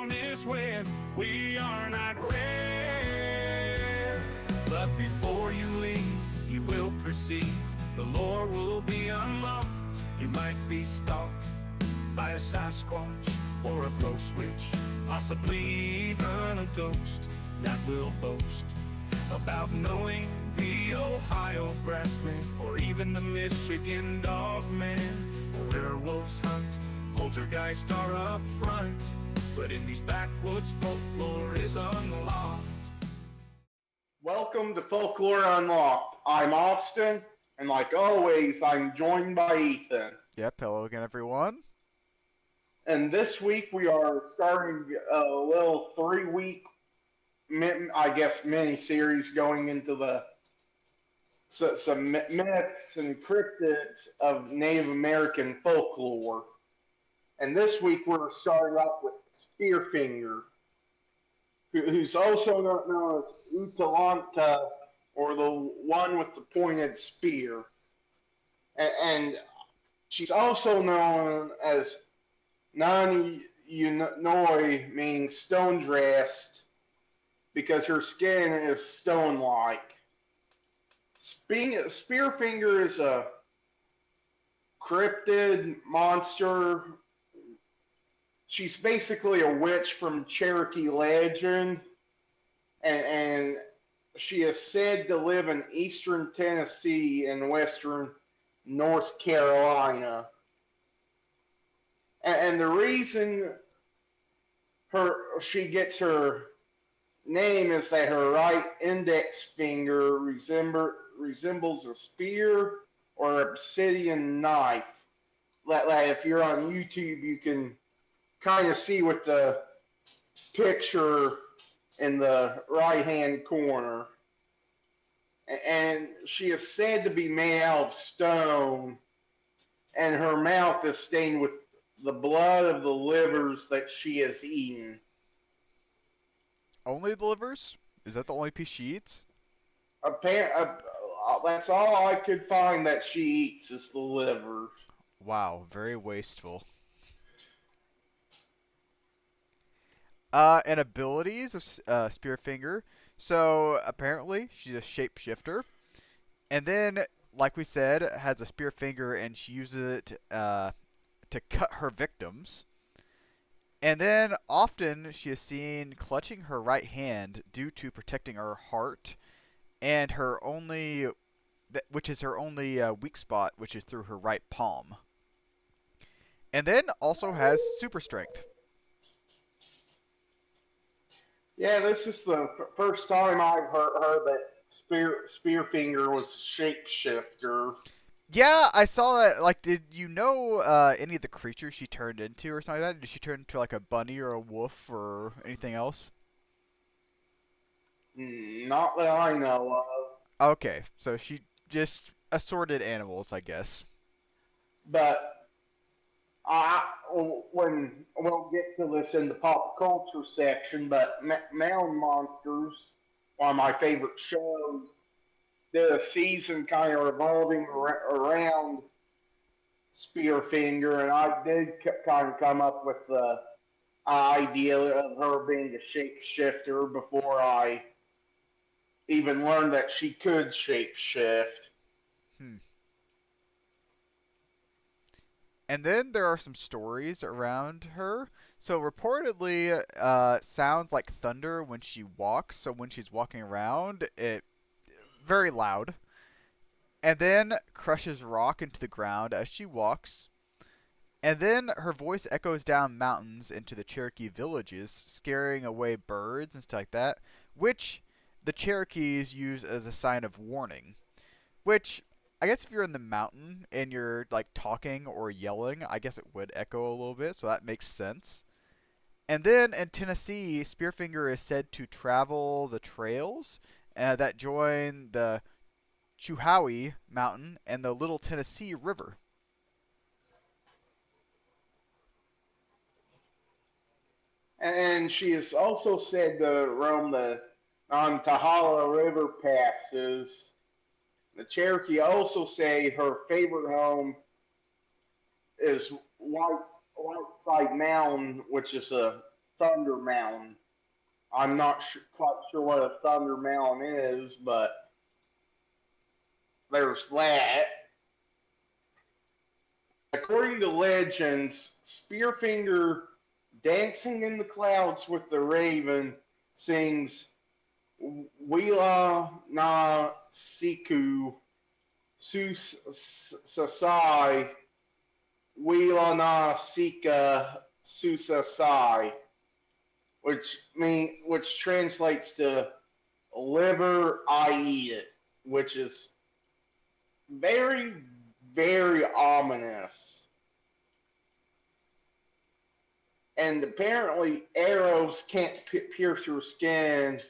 on this web. We are not rare. But before you leave, you will perceive the lore will be unlocked. You might be stalked by a Sasquatch or a ghost witch, possibly even a ghost that will boast about knowing the Ohio grassman or even the Michigan dogman. Werewolves hunt, poltergeists are up front, but in these backwoods folklore is unlocked. Welcome to Folklore Unlocked. I'm Austin, and like always, I'm joined by Ethan. Yep, hello again, everyone. And this week we are starting a little 3-week, mini-series going into some myths and cryptids of Native American folklore. And this week we're starting off with SpearFinger, who's also known as Utalanta, or the one with the pointed spear. And she's also known as Nani Unoi, meaning stone-dressed, because her skin is stone-like. SpearFinger is a cryptid monster. She's basically a witch from Cherokee legend, and she is said to live in eastern Tennessee and western North Carolina. And the reason she gets her name is that her right index finger resembles a spear or obsidian knife. Like if you're on YouTube, you can kind of see with the picture in the right-hand corner. And she is said to be made out of stone, and her mouth is stained with the blood of the livers that she has eaten. Only the livers? Is that the only piece she eats? That's all I could find that she eats is the liver. Wow, very wasteful. And abilities of SpearFinger. So apparently she's a shapeshifter, and then, like we said, has a spear finger, and she uses it to cut her victims. And then often she is seen clutching her right hand due to protecting her heart, and which is her only weak spot, which is through her right palm. And then also has super strength. Yeah, this is the first time I've heard that SpearFinger was a shapeshifter. Yeah, I saw that. Like, did you know any of the creatures she turned into or something like that? Did she turn into like a bunny or a wolf or anything else? Not that I know of. Okay, so she just assorted animals, I guess. But we'll get to this in the pop culture section, but Mound Monsters, one of my favorite shows, did a season kind of revolving around SpearFinger, and I did kind of come up with the idea of her being a shapeshifter before I even learned that she could shapeshift. And then there are some stories around her. So reportedly, sounds like thunder when she walks. So when she's walking around, it very loud. And then crushes rock into the ground as she walks. And then her voice echoes down mountains into the Cherokee villages, scaring away birds and stuff like that, which the Cherokees use as a sign of warning. Which, I guess if you're in the mountain and you're like talking or yelling, I guess it would echo a little bit, so that makes sense. And then in Tennessee, SpearFinger is said to travel the trails that join the Chuhowee Mountain and the Little Tennessee River. And she is also said to roam the Tahala River passes. The Cherokee also say her favorite home is Whiteside Mountain, which is a Thunder Mountain. I'm not quite sure what a Thunder Mountain is, but there's that. According to legends, Spearfinger, dancing in the clouds with the raven, sings Wila na Siku Susasai Wila na Sika Susasai, which translates to liver I eat it, which is very, very ominous. And apparently arrows can't pierce her skin,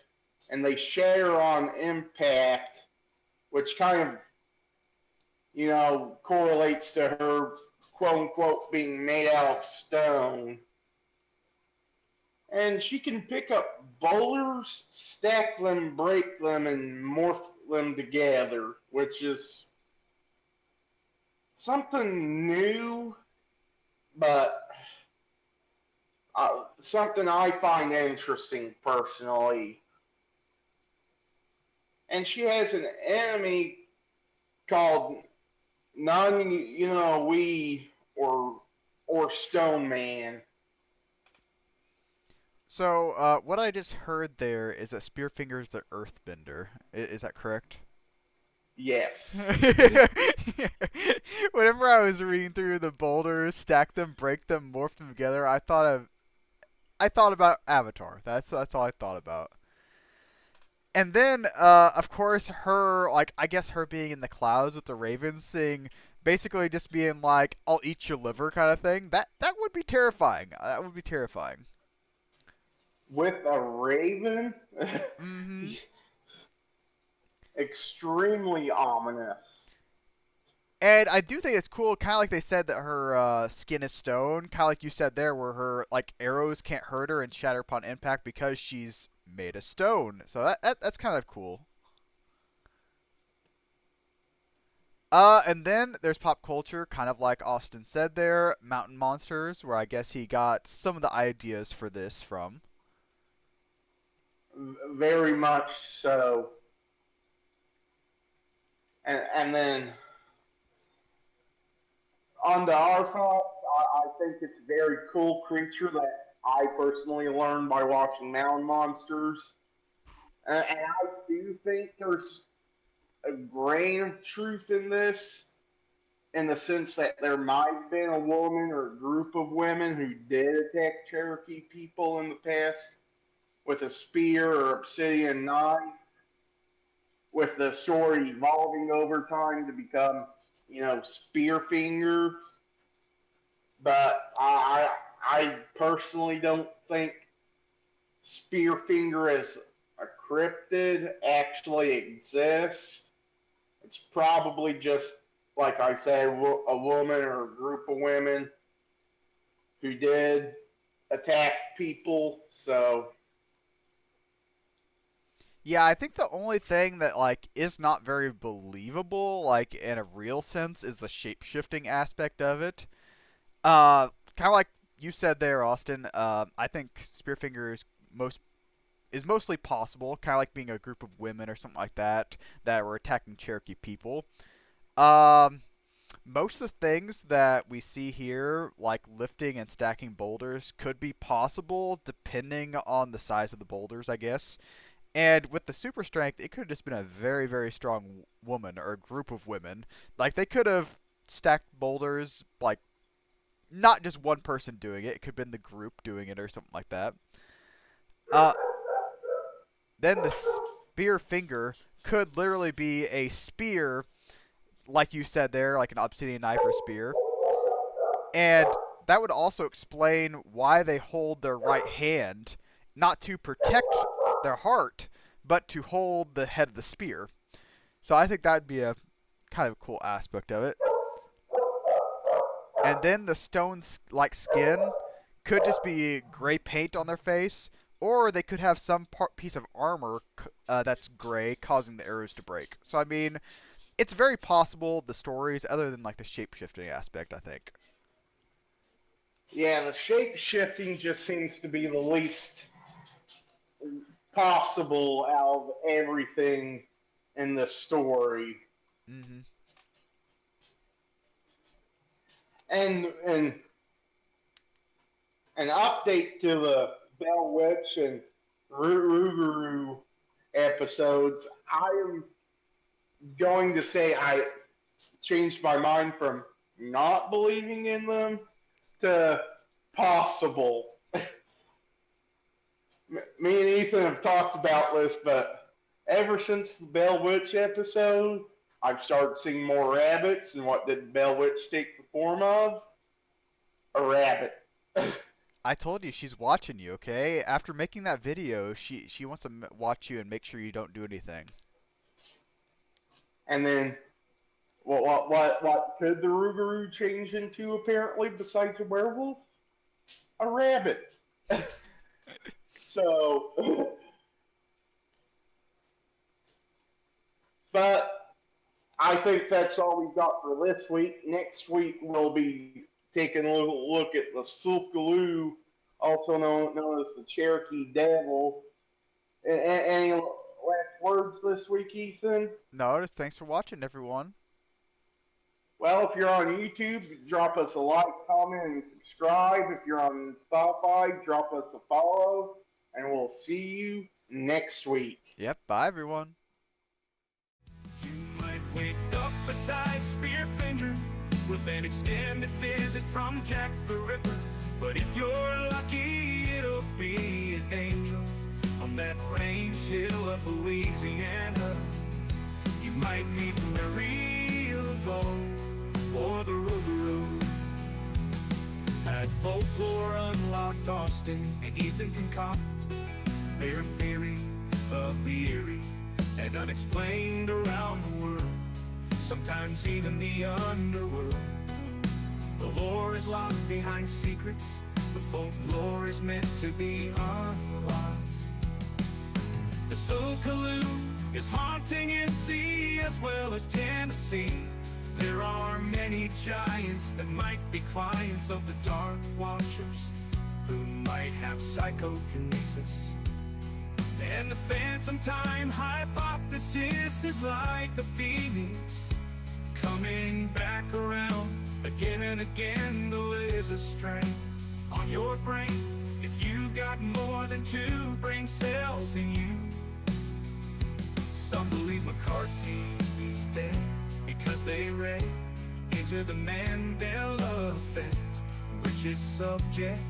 and they shatter on impact, which kind of, correlates to her quote unquote being made out of stone. And she can pick up boulders, stack them, break them, and morph them together, which is something new, but something I find interesting personally. And she has an enemy called Non, we or Stone Man. So, what I just heard there is that Spearfinger's the Earthbender. Is that correct? Yes. Whenever I was reading through the boulders, stack them, break them, morph them together, I thought about Avatar. That's all I thought about. And then, of course, her I guess her being in the clouds with the ravens, sing basically just being like, "I'll eat your liver" kind of thing. That would be terrifying. That would be terrifying. With a raven? Mm-hmm. Extremely ominous. And I do think it's cool, kind of like they said that her skin is stone, kind of like you said there, where her arrows can't hurt her and shatter upon impact because she's made of stone. So that's kind of cool. And then there's pop culture, kind of like Austin said there, mountain monsters, where I guess he got some of the ideas for this from. Very much so. And then on the Arthrops, I think it's a very cool creature that I personally learned by watching Mountain Monsters. And I do think there's a grain of truth in this, in the sense that there might have been a woman or a group of women who did attack Cherokee people in the past with a spear or obsidian knife, with the story evolving over time to become, Spearfinger. But I personally don't think Spearfinger as a cryptid actually exists. It's probably just, like I said, a woman or a group of women who did attack people. So Yeah, I think the only thing that is not very believable, in a real sense, is the shape shifting aspect of it. Kind of like you said there, Austin. I think Spearfinger is mostly possible, kind of like being a group of women or something like that were attacking Cherokee people. Um, Most of the things that we see here, like lifting and stacking boulders, could be possible depending on the size of the boulders, I guess. And with the super strength, it could have just been a very, very strong woman or a group of women. Like, they could have stacked boulders, not just one person doing it. It could have been the group doing it or something like that. Uh, then the spear finger could literally be a spear, like you said there, like an obsidian knife or spear. And that would also explain why they hold their right hand, not to protect their heart, but to hold the head of the spear. So I think that'd be a kind of cool aspect of it. And then the stone's skin could just be gray paint on their face, or they could have some piece of armor that's gray, causing the arrows to break. So I mean, it's very possible the stories, other than the shape shifting aspect, I think. Yeah, the shape shifting just seems to be the least possible out of everything in the story. Mm-hmm. And an update to the Bell Witch and Rougarou episodes. I am going to say I changed my mind from not believing in them to possible. Me and Ethan have talked about this, but ever since the Bell Witch episode, I've started seeing more rabbits. And what did Bell Witch take the form of? A rabbit. I told you she's watching you, okay? After making that video, she wants to watch you and make sure you don't do anything. And then what could the Rougarou change into apparently besides a werewolf? A rabbit. So, but I think that's all we've got for this week. Next week we'll be taking a look at the Sulkaloo, also known as the Cherokee Devil. Any last words this week, Ethan? No, just thanks for watching, everyone. Well, if you're on YouTube, drop us a like, comment, and subscribe. If you're on Spotify, drop us a follow, and we'll see you next week. Yep, bye, everyone. You might wake up beside SpearFinger with an extended visit from Jack the Ripper. But if you're lucky, it'll be an angel on that range hill of Louisiana. You might meet Mary Laveau or the Rougarou. At Folklore Unlocked, Austin and Ethan concoct their theory of the eerie and unexplained around the world, sometimes even the underworld. The lore is locked behind secrets, the folklore is meant to be unlocked. The Sulkaloo is haunting NC as well as Tennessee. There are many giants that might be clients of the Dark Watchers, who might have psychokinesis. And the phantom time hypothesis is like a phoenix, coming back around again and again. The laser strain on your brain if you've got more than 2 brain cells in you. Some believe McCartney is dead because they read into the Mandela effect, which is subject